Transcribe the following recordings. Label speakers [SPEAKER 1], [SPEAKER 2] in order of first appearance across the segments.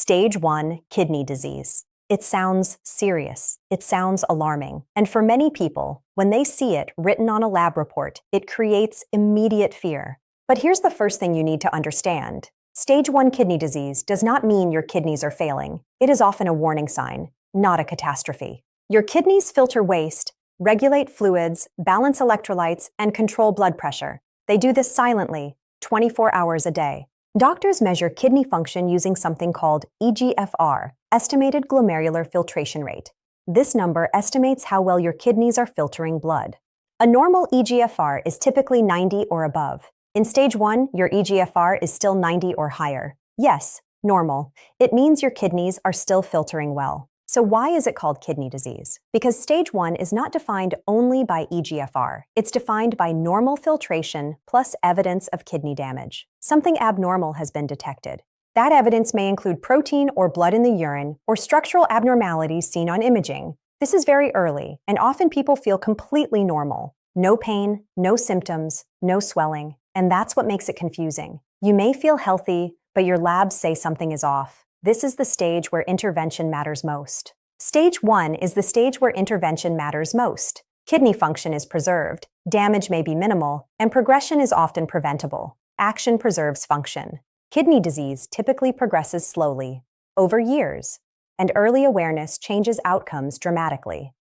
[SPEAKER 1] Stage 1 kidney disease. It sounds serious. It sounds alarming. And for many people, when they see it written on a lab report, it creates immediate fear. But here's the first thing you need to understand. Stage 1 kidney disease does not mean your kidneys are failing. It is often a warning sign, not a catastrophe. Your kidneys filter waste, regulate fluids, balance electrolytes, and control blood pressure. They do this silently, 24 hours a day. Doctors measure kidney function using something called eGFR, estimated glomerular filtration rate. This number estimates how well your kidneys are filtering blood. A normal eGFR is typically 90 or above. In stage 1, your eGFR is still 90 or higher. Yes, normal. It means your kidneys are still filtering well. So why is it called kidney disease? Because stage 1 is not defined only by eGFR. It's defined by normal filtration plus evidence of kidney damage. Something abnormal has been detected. That evidence may include protein or blood in the urine or structural abnormalities seen on imaging. This is very early, and often people feel completely normal. No pain, no symptoms, no swelling, and that's what makes it confusing. You may feel healthy, but your labs say something is off. This is the stage where intervention matters most. Stage 1 is the stage where intervention matters most. Kidney function is preserved, damage may be minimal, and progression is often preventable. Action preserves function. Kidney disease typically progresses slowly, over years, and early awareness changes outcomes dramatically.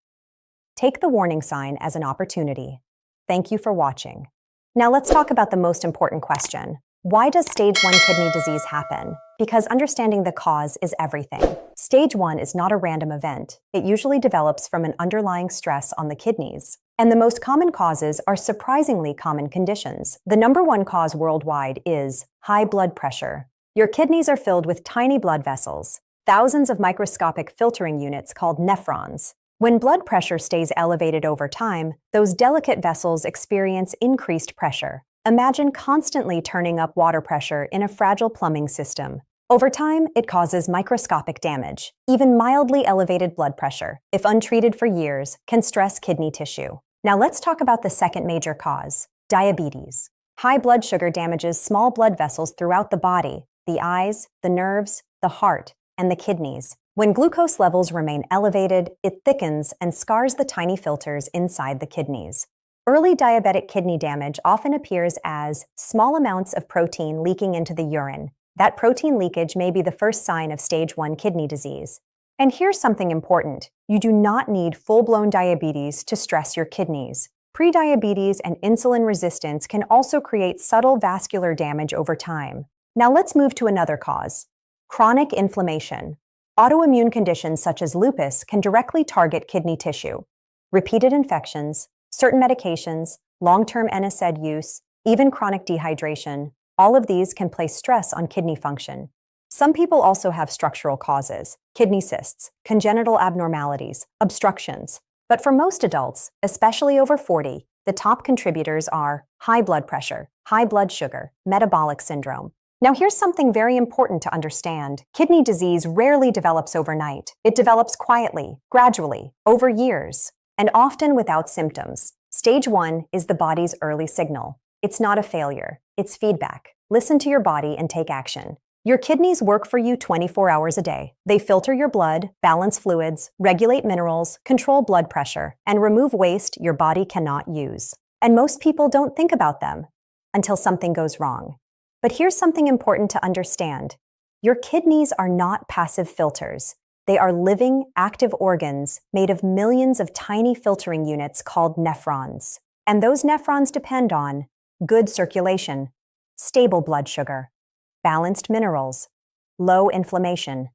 [SPEAKER 1] Take the warning sign as an opportunity. Thank you for watching. Now let's talk about the most important question. Why does stage 1 kidney disease happen? Because understanding the cause is everything. Stage 1 is not a random event. It usually develops from an underlying stress on the kidneys. And the most common causes are surprisingly common conditions. The number one cause worldwide is high blood pressure. Your kidneys are filled with tiny blood vessels, thousands of microscopic filtering units called nephrons. When blood pressure stays elevated over time, those delicate vessels experience increased pressure. Imagine constantly turning up water pressure in a fragile plumbing system. Over time, it causes microscopic damage. Even mildly elevated blood pressure, if untreated for years, can stress kidney tissue. Now let's talk about the second major cause, diabetes. High blood sugar damages small blood vessels throughout the body, the eyes, the nerves, the heart, and the kidneys. When glucose levels remain elevated, it thickens and scars the tiny filters inside the kidneys. Early diabetic kidney damage often appears as small amounts of protein leaking into the urine. That protein leakage may be the first sign of stage 1 kidney disease. And here's something important. You do not need full-blown diabetes to stress your kidneys. Prediabetes and insulin resistance can also create subtle vascular damage over time. Now let's move to another cause, chronic inflammation. Autoimmune conditions such as lupus can directly target kidney tissue. Repeated infections, certain medications, long-term NSAID use, even chronic dehydration, all of these can place stress on kidney function. Some people also have structural causes, kidney cysts, congenital abnormalities, obstructions. But for most adults, especially over 40, the top contributors are high blood pressure, high blood sugar, metabolic syndrome. Now here's something very important to understand. Kidney disease rarely develops overnight. It develops quietly, gradually, over years, and often without symptoms. Stage 1 is the body's early signal. It's not a failure, it's feedback. Listen to your body and take action. Your kidneys work for you 24 hours a day. They filter your blood, balance fluids, regulate minerals, control blood pressure, and remove waste your body cannot use. And most people don't think about them until something goes wrong. But here's something important to understand. Your kidneys are not passive filters. They are living, active organs made of millions of tiny filtering units called nephrons. And those nephrons depend on good circulation, stable blood sugar, balanced minerals, low inflammation.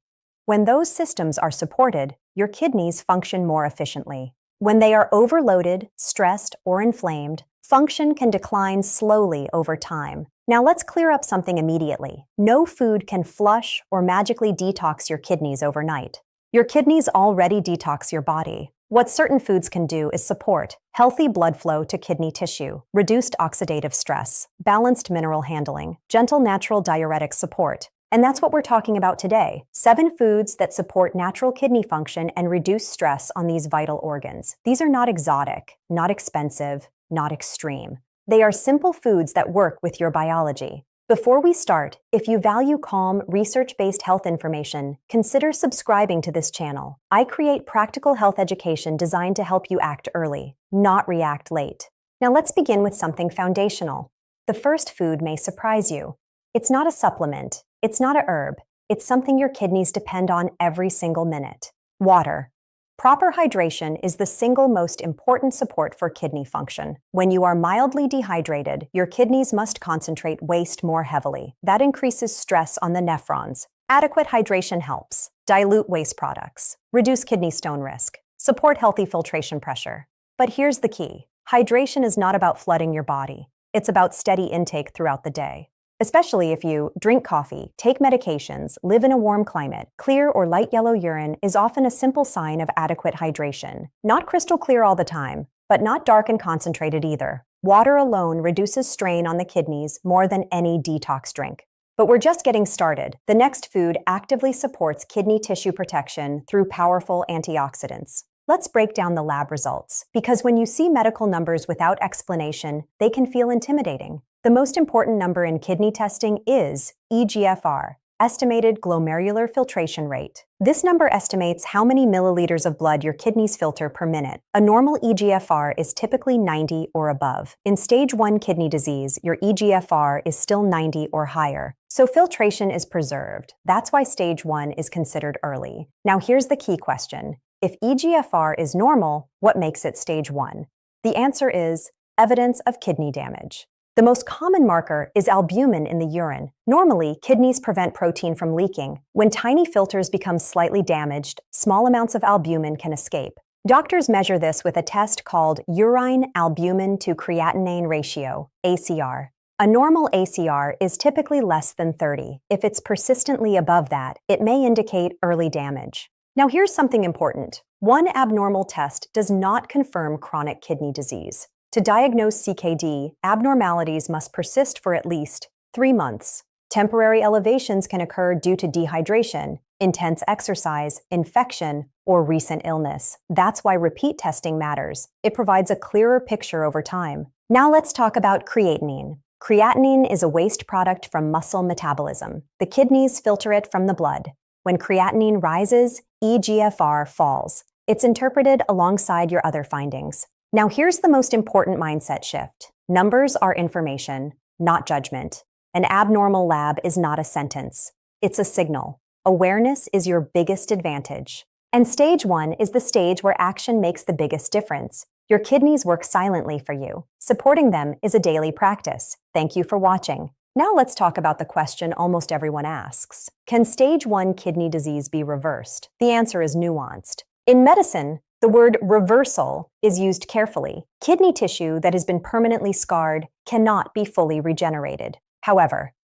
[SPEAKER 1] When those systems are supported, your kidneys function more efficiently. When they are overloaded, stressed, or inflamed, function can decline slowly over time. Now let's clear up something immediately. No food can flush or magically detox your kidneys overnight. Your kidneys already detox your body. What certain foods can do is support healthy blood flow to kidney tissue, reduced oxidative stress, balanced mineral handling, gentle natural diuretic support. And that's what we're talking about today. 7 foods that support natural kidney function and reduce stress on these vital organs. These are not exotic, not expensive, not extreme. They are simple foods that work with your biology. Before we start, if you value calm, research-based health information, consider subscribing to this channel. I create practical health education designed to help you act early, not react late. Now let's begin with something foundational. The first food may surprise you. It's not a supplement. It's not a herb. It's something your kidneys depend on every single minute. Water. Proper hydration is the single most important support for kidney function. When you are mildly dehydrated, your kidneys must concentrate waste more heavily. That increases stress on the nephrons. Adequate hydration helps dilute waste products, reduce kidney stone risk, support healthy filtration pressure. But here's the key. Hydration is not about flooding your body. It's about steady intake throughout the day. Especially if you drink coffee, take medications, live in a warm climate, clear or light yellow urine is often a simple sign of adequate hydration. Not crystal clear all the time, but not dark and concentrated either. Water alone reduces strain on the kidneys more than any detox drink. But we're just getting started. The next food actively supports kidney tissue protection through powerful antioxidants. Let's break down the lab results, because when you see medical numbers without explanation, they can feel intimidating. The most important number in kidney testing is eGFR, estimated glomerular filtration rate. This number estimates how many milliliters of blood your kidneys filter per minute. A normal eGFR is typically 90 or above. In stage 1 kidney disease, your eGFR is still 90 or higher. So filtration is preserved. That's why stage 1 is considered early. Now here's the key question. If eGFR is normal, what makes it stage 1? The answer is evidence of kidney damage. The most common marker is albumin in the urine. Normally, kidneys prevent protein from leaking. When tiny filters become slightly damaged, small amounts of albumin can escape. Doctors measure this with a test called urine albumin to creatinine ratio, ACR. A normal ACR is typically less than 30. If it's persistently above that, it may indicate early damage. Now here's something important. One abnormal test does not confirm chronic kidney disease. To diagnose CKD, abnormalities must persist for at least 3 months. Temporary elevations can occur due to dehydration, intense exercise, infection, or recent illness. That's why repeat testing matters. It provides a clearer picture over time. Now let's talk about creatinine. Creatinine is a waste product from muscle metabolism. The kidneys filter it from the blood. When creatinine rises, eGFR falls. It's interpreted alongside your other findings. Now here's the most important mindset shift. Numbers are information, not judgment. An abnormal lab is not a sentence. It's a signal. Awareness is your biggest advantage. And stage 1 is the stage where action makes the biggest difference. Your kidneys work silently for you. Supporting them is a daily practice. Thank you for watching. Now let's talk about the question almost everyone asks. Can stage 1 kidney disease be reversed? The answer is nuanced. In medicine, the word reversal is used carefully. Kidney tissue that has been permanently scarred cannot be fully regenerated. However,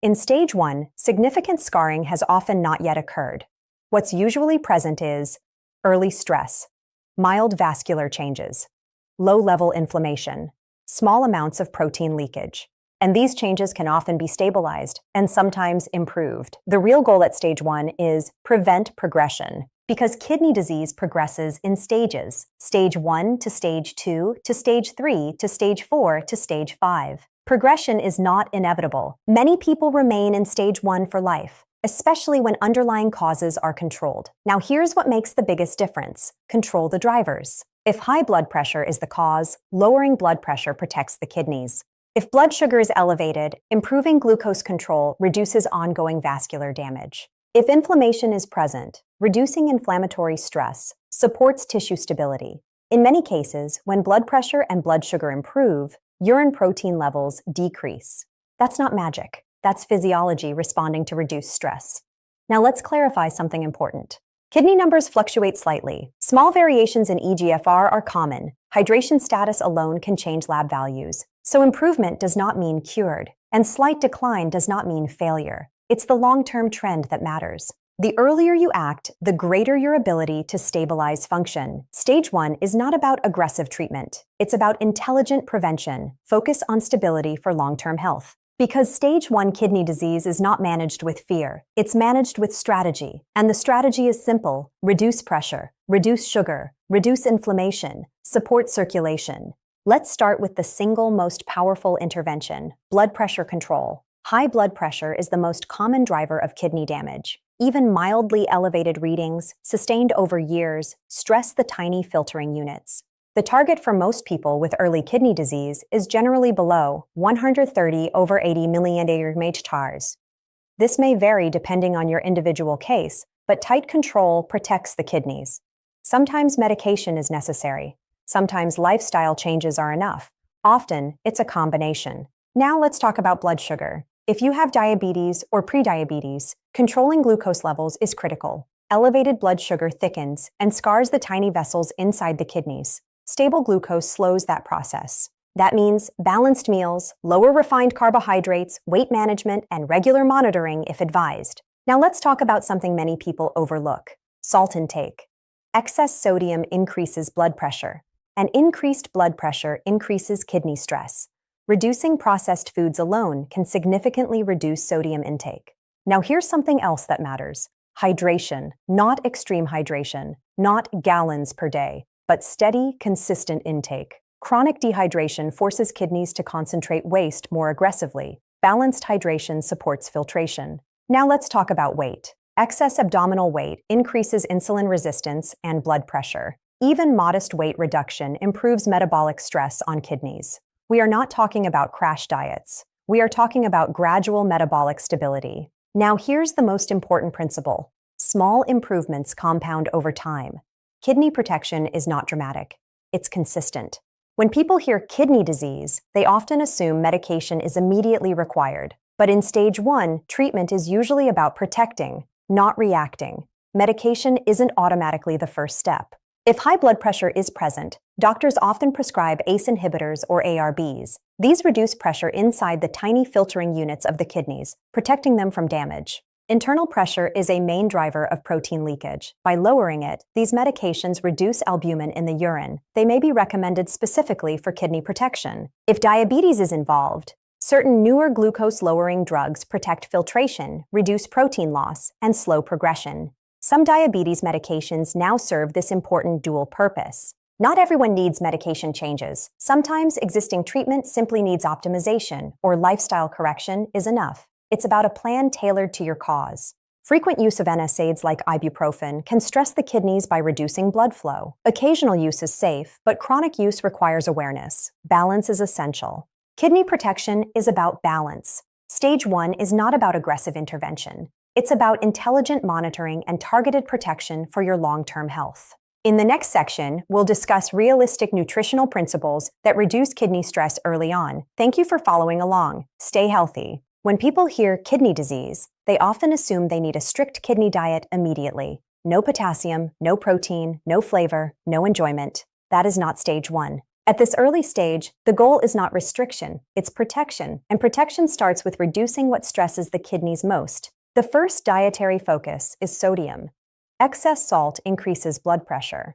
[SPEAKER 1] in stage 1, significant scarring has often not yet occurred. What's usually present is early stress, mild vascular changes, low-level inflammation, small amounts of protein leakage. And these changes can often be stabilized and sometimes improved. The real goal at stage 1 is prevent progression, because kidney disease progresses in stages. Stage 1 to stage 2 to stage 3 to stage 4 to stage 5. Progression is not inevitable. Many people remain in stage 1 for life, especially when underlying causes are controlled. Now here's what makes the biggest difference. Control the drivers. If high blood pressure is the cause, lowering blood pressure protects the kidneys. If blood sugar is elevated, improving glucose control reduces ongoing vascular damage. If inflammation is present, reducing inflammatory stress supports tissue stability. In many cases, when blood pressure and blood sugar improve, urine protein levels decrease. That's not magic. That's physiology responding to reduced stress. Now let's clarify something important. Kidney numbers fluctuate slightly. Small variations in eGFR are common. Hydration status alone can change lab values. So improvement does not mean cured, and slight decline does not mean failure. It's the long-term trend that matters. The earlier you act, the greater your ability to stabilize function. Stage 1 is not about aggressive treatment. It's about intelligent prevention. Focus on stability for long-term health. Because stage 1 kidney disease is not managed with fear. It's managed with strategy. And the strategy is simple. Reduce pressure, reduce sugar, reduce inflammation, support circulation. Let's start with the single most powerful intervention, blood pressure control. High blood pressure is the most common driver of kidney damage. Even mildly elevated readings, sustained over years, stress the tiny filtering units. The target for most people with early kidney disease is generally below 130/80 mg/L. This may vary depending on your individual case, but tight control protects the kidneys. Sometimes medication is necessary. Sometimes lifestyle changes are enough. Often, it's a combination. Now let's talk about blood sugar. If you have diabetes or prediabetes, controlling glucose levels is critical. Elevated blood sugar thickens and scars the tiny vessels inside the kidneys. Stable glucose slows that process. That means balanced meals, lower refined carbohydrates, weight management, and regular monitoring if advised. Now let's talk about something many people overlook: salt intake. Excess sodium increases blood pressure, and increased blood pressure increases kidney stress. Reducing processed foods alone can significantly reduce sodium intake. Now here's something else that matters: hydration, not extreme hydration, not gallons per day, but steady, consistent intake. Chronic dehydration forces kidneys to concentrate waste more aggressively. Balanced hydration supports filtration. Now let's talk about weight. Excess abdominal weight increases insulin resistance and blood pressure. Even modest weight reduction improves metabolic stress on kidneys. We are not talking about crash diets. We are talking about gradual metabolic stability. Now here's the most important principle: small improvements compound over time. Kidney protection is not dramatic. It's consistent. When people hear kidney disease, they often assume medication is immediately required. But in stage 1, treatment is usually about protecting, not reacting. Medication isn't automatically the first step. If high blood pressure is present, doctors often prescribe ACE inhibitors or ARBs. These reduce pressure inside the tiny filtering units of the kidneys, protecting them from damage. Internal pressure is a main driver of protein leakage. By lowering it, these medications reduce albumin in the urine. They may be recommended specifically for kidney protection. If diabetes is involved, certain newer glucose-lowering drugs protect filtration, reduce protein loss, and slow progression. Some diabetes medications now serve this important dual purpose. Not everyone needs medication changes. Sometimes existing treatment simply needs optimization, or lifestyle correction is enough. It's about a plan tailored to your cause. Frequent use of NSAIDs like ibuprofen can stress the kidneys by reducing blood flow. Occasional use is safe, but chronic use requires awareness. Balance is essential. Kidney protection is about balance. Stage 1 is not about aggressive intervention. It's about intelligent monitoring and targeted protection for your long-term health. In the next section, we'll discuss realistic nutritional principles that reduce kidney stress early on. Thank you for following along. Stay healthy. When people hear kidney disease, they often assume they need a strict kidney diet immediately. No potassium, no protein, no flavor, no enjoyment. That is not stage 1. At this early stage, the goal is not restriction, it's protection. And protection starts with reducing what stresses the kidneys most. The first dietary focus is sodium. Excess salt increases blood pressure.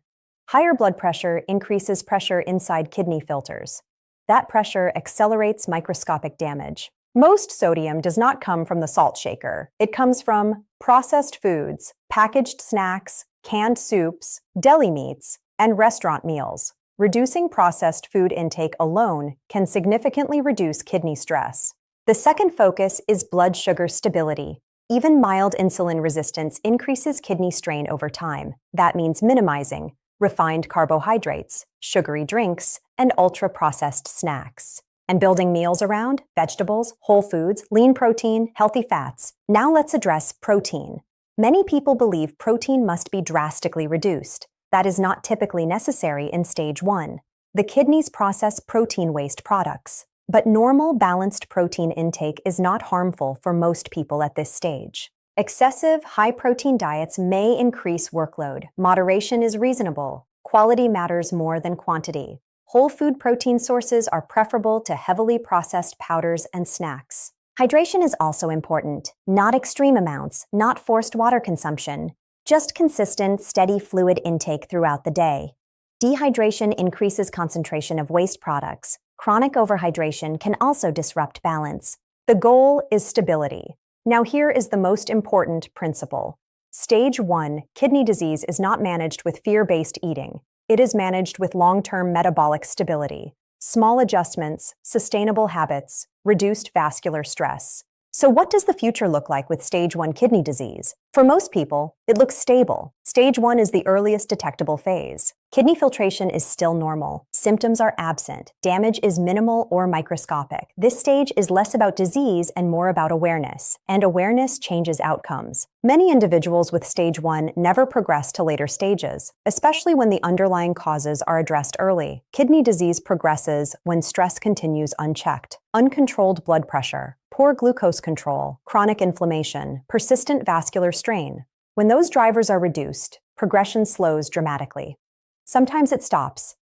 [SPEAKER 1] Higher blood pressure increases pressure inside kidney filters. That pressure accelerates microscopic damage. Most sodium does not come from the salt shaker. It comes from processed foods, packaged snacks, canned soups, deli meats, and restaurant meals. Reducing processed food intake alone can significantly reduce kidney stress. The second focus is blood sugar stability. Even mild insulin resistance increases kidney strain over time. That means minimizing refined carbohydrates, sugary drinks, and ultra-processed snacks. And building meals around vegetables, whole foods, lean protein, healthy fats. Now let's address protein. Many people believe protein must be drastically reduced. That is not typically necessary in stage 1. The kidneys process protein waste products. But normal, balanced protein intake is not harmful for most people at this stage. Excessive, high-protein diets may increase workload. Moderation is reasonable. Quality matters more than quantity. Whole food protein sources are preferable to heavily processed powders and snacks. Hydration is also important. Not extreme amounts, not forced water consumption. Just consistent, steady fluid intake throughout the day. Dehydration increases concentration of waste products. Chronic overhydration can also disrupt balance. The goal is stability. Now here is the most important principle. Stage 1, kidney disease is not managed with fear-based eating. It is managed with long-term metabolic stability. Small adjustments, sustainable habits, reduced vascular stress. So what does the future look like with stage 1 kidney disease? For most people, it looks stable. Stage 1 is the earliest detectable phase. Kidney filtration is still normal. Symptoms are absent. Damage is minimal or microscopic. This stage is less about disease and more about awareness, and awareness changes outcomes. Many individuals with stage 1 never progress to later stages, especially when the underlying causes are addressed early. Kidney disease progresses when stress continues unchecked. Uncontrolled blood pressure, poor glucose control, chronic inflammation, persistent vascular strain. When those drivers are reduced, progression slows dramatically. Sometimes it stops.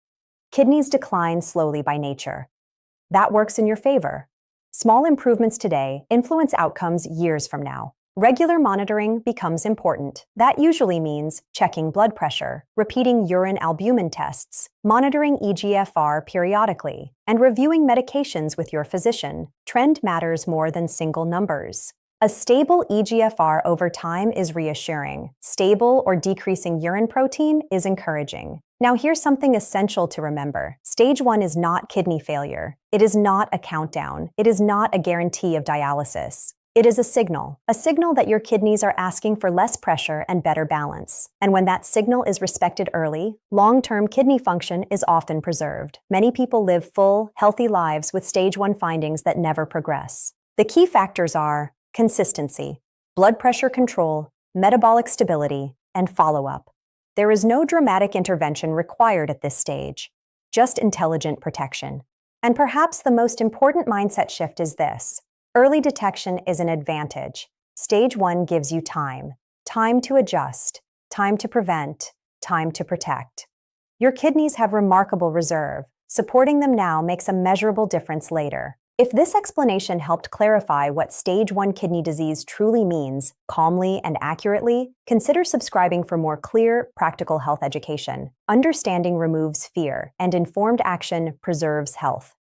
[SPEAKER 1] Kidneys decline slowly by nature. That works in your favor. Small improvements today influence outcomes years from now. Regular monitoring becomes important. That usually means checking blood pressure, repeating urine albumin tests, monitoring eGFR periodically, and reviewing medications with your physician. Trend matters more than single numbers. A stable eGFR over time is reassuring. Stable or decreasing urine protein is encouraging. Now here's something essential to remember. Stage 1 is not kidney failure. It is not a countdown. It is not a guarantee of dialysis. It is a signal that your kidneys are asking for less pressure and better balance. And when that signal is respected early, long-term kidney function is often preserved. Many people live full, healthy lives with stage 1 findings that never progress. The key factors are consistency, blood pressure control, metabolic stability, and follow-up. There is no dramatic intervention required at this stage, just intelligent protection. And perhaps the most important mindset shift is this. Early detection is an advantage. Stage 1 gives you time. Time to adjust, time to prevent, time to protect. Your kidneys have remarkable reserve. Supporting them now makes a measurable difference later. If this explanation helped clarify what stage 1 kidney disease truly means, calmly and accurately, consider subscribing for more clear, practical health education. Understanding removes fear, and informed action preserves health.